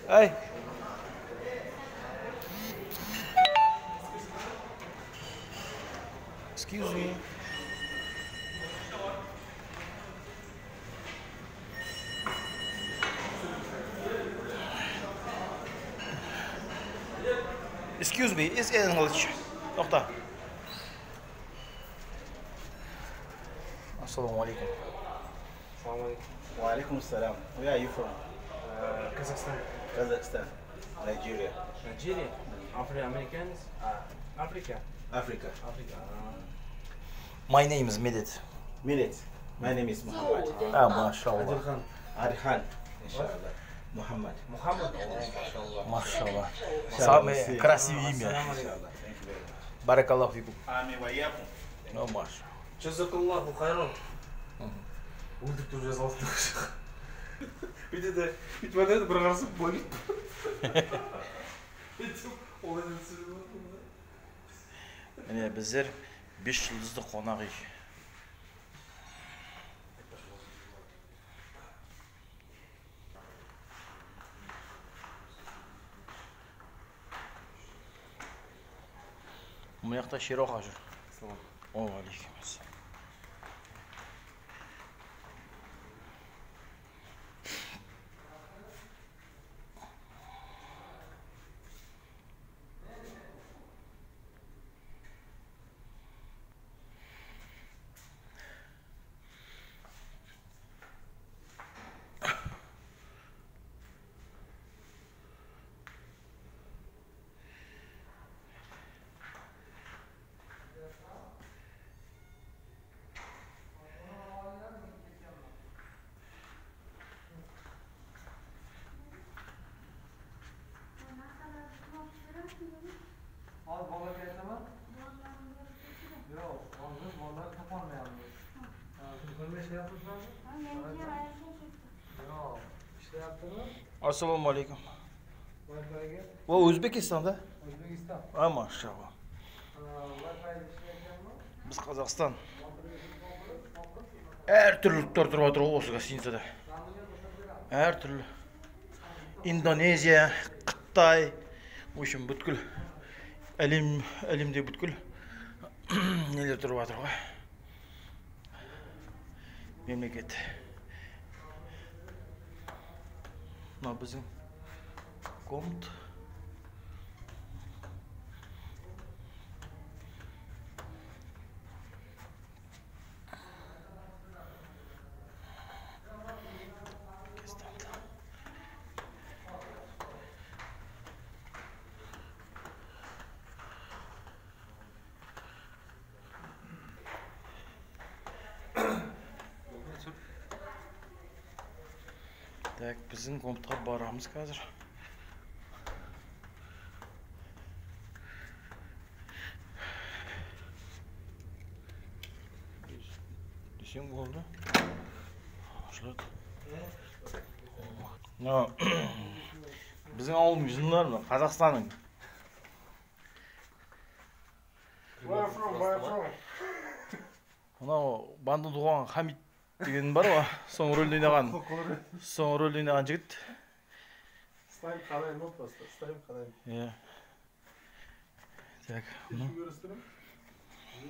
Hey. Excuse me. Excuse me, it's English. Nokta. Assalamu alaikum. Wa alaikum salam. Where are you from? Kazakhstan. Kazakhstan. Nigeria. Nigeria. African-Americans. Africa. Africa. Africa. My name is Medit. Minute. My name is Muhammad. Ah, mashallah. Adilkhan. Adhan. Inshallah. Muhammad. Muhammad. Oh, Машаллах. Inshallah. Самое красивое имя. Inshallah. Thank you very much. Баракаллаху фикум. Амин ва ияkum. Ну, Маш. Жазакаллаху хайран. Өлдік деп жаза алды. Бүйтеді, бүйтіп айтады, бір қарасып бөліп. Міне біздер 5 жұлдызды қонақ үй. Мына жақта Шероха жүр. О, алейкум ассалам. Al bala geldi mi? Yok, aldım, vallahi kapanmayalım. Görme şey yapmışlar mı? Yok, işte yaptı mı? Assalamu alaikum. Wi-Fi gel. O Özbekistan'da. Özbekistan. А, машалла. Wi-Fi işleyeceğim mi? Біз Қазақстан. Әр түрліліктер тұрып отыр осы гостиницада. Әр түрлі. Индонезия, Қытай, в общем, бүткіл әлемде бүткіл нелер тұрып отыр ғой. Мемлекет. Мына біздің комнат. Так, біздің комнатқа барамыз қазір. Десең болды. Ашылады. Біздің ауылдың жындар ма? Қазақстанның. Where from? Мынау банды туған Хамид деген бар ма? Соң рөлде ойнаған жігіт. Ставим қалай ма просто? Ставим қалай. Иә. Так, ну. Кім?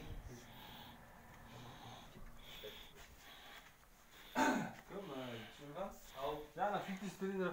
Жаңа фитнес тренер